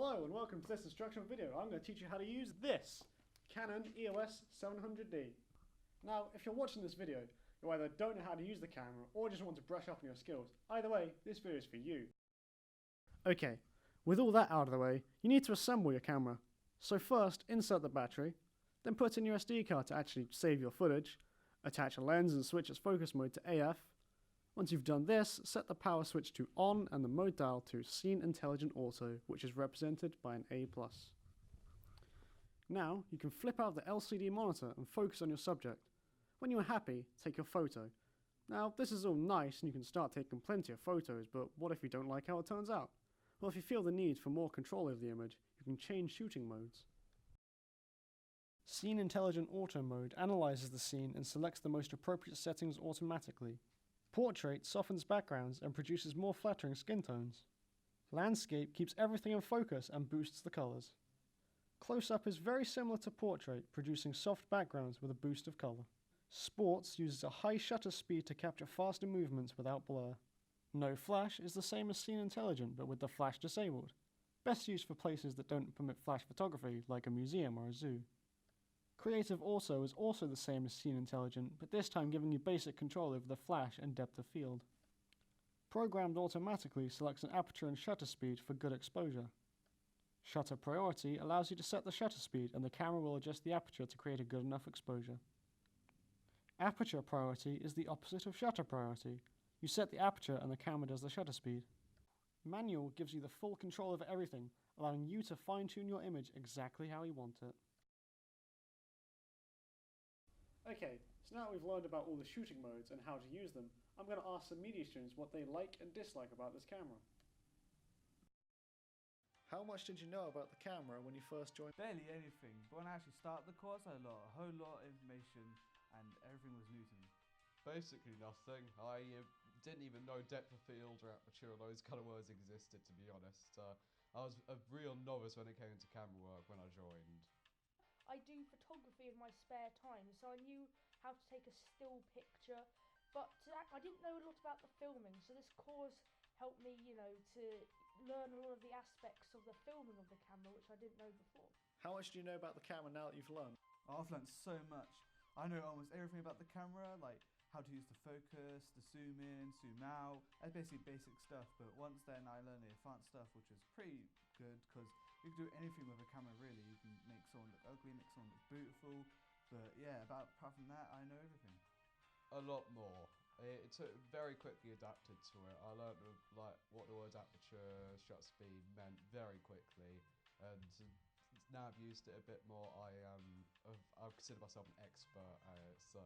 Hello and welcome to this instructional video. I'm going to teach you how to use this Canon EOS 700D. Now, if you're watching this video, you either don't know how to use the camera or just want to brush up on your skills. Either way, this video is for you. Okay, with all that out of the way, you need to assemble your camera. So first, insert the battery, then put in your SD card to actually save your footage, attach a lens and switch its focus mode to AF. Once you've done this, set the power switch to on and the mode dial to Scene Intelligent Auto, which is represented by an A+. Now, you can flip out the LCD monitor and focus on your subject. When you are happy, take your photo. Now, this is all nice and you can start taking plenty of photos, but what if you don't like how it turns out? Well, if you feel the need for more control over the image, you can change shooting modes. Scene Intelligent Auto mode analyzes the scene and selects the most appropriate settings automatically. Portrait softens backgrounds and produces more flattering skin tones. Landscape keeps everything in focus and boosts the colours. Close-up is very similar to portrait, producing soft backgrounds with a boost of colour. Sports uses a high shutter speed to capture faster movements without blur. No flash is the same as Scene Intelligent but with the flash disabled. Best used for places that don't permit flash photography like a museum or a zoo. Creative Auto is also the same as Scene Intelligent, but this time giving you basic control over the flash and depth of field. Programmed automatically selects an aperture and shutter speed for good exposure. Shutter Priority allows you to set the shutter speed and the camera will adjust the aperture to create a good enough exposure. Aperture Priority is the opposite of Shutter Priority. You set the aperture and the camera does the shutter speed. Manual gives you the full control over everything, allowing you to fine-tune your image exactly how you want it. Okay, so now we've learned about all the shooting modes and how to use them, I'm going to ask some media students what they like and dislike about this camera. How much did you know about the camera when you first joined? Barely anything, but when I actually started the course I learned a whole lot of information and everything was new to me. Basically nothing. I didn't even know depth of field or aperture or those kind of words existed, to be honest. I was a real novice when it came to camera work when I joined. I do photography in my spare time, so I knew how to take a still picture, but I didn't know a lot about the filming, so this course helped me, to learn a lot of the aspects of the filming of the camera, which I didn't know before. How much do you know about the camera now that you've learned? I've learned so much. I know almost everything about the camera, like how to use the focus, the zoom in, zoom out. That's basically basic stuff, but once then I learned the advanced stuff, which is pretty good, because you can do anything with a camera really. You can make someone look ugly, make someone look beautiful, but yeah, apart from that, I know everything. A lot more. It took very quickly adapted to it. I learned what the words aperture, shutter speed meant very quickly, and now I've used it a bit more. I consider myself an expert at it, so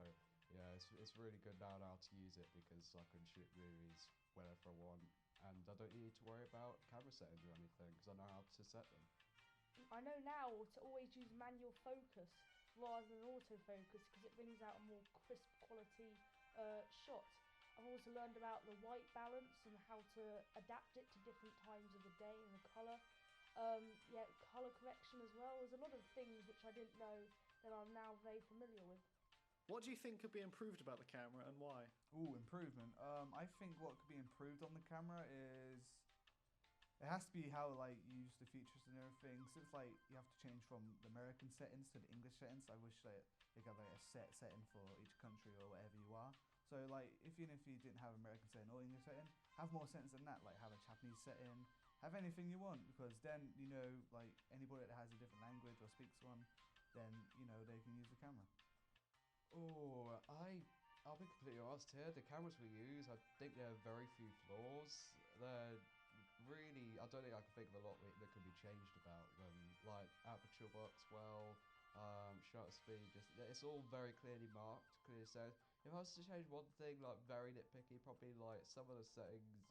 yeah, it's really good now to use it because I can shoot movies whenever I want, and I don't need to worry about camera settings or anything because I know how to set them. I know now to always use manual focus rather than autofocus because it brings out a more crisp quality shot. I've also learned about the white balance and how to adapt it to different times of the day and the colour. Colour correction as well. There's a lot of things which I didn't know that I'm now very familiar with. What do you think could be improved about the camera and why? Ooh, improvement. I think what could be improved on the camera is it has to be how you use the features and everything. Since you have to change from the American settings to the English settings, I wish they got a set setting for each country or wherever you are. So even if you didn't have American setting or English setting, have more settings than that. Like have a Japanese setting, have anything you want, because then anybody that has a different language or speaks one, then they can use the camera. Oh, I'll be completely honest here. The cameras we use, I think there are very few flaws. They're really, I don't think I can think of a lot that could be changed about them. Like aperture works well, shutter speed, it's all very clearly marked, clearly said. If I was to change one thing, very nitpicky, probably some of the settings,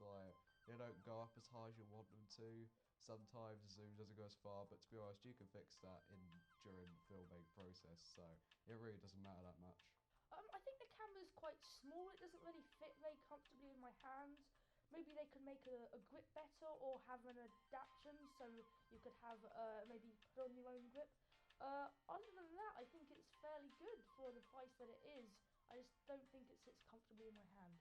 they don't go up as high as you want them to. Sometimes the zoom doesn't go as far, but to be honest, you can fix that during the filming process, so it really doesn't matter that much. I think the camera's quite small, it doesn't really fit very comfortably in my hands. Maybe they could make a grip better or have an adaptation so you could have maybe put on your own grip. Other than that, I think it's fairly good for the price that it is. I just don't think it sits comfortably in my hand.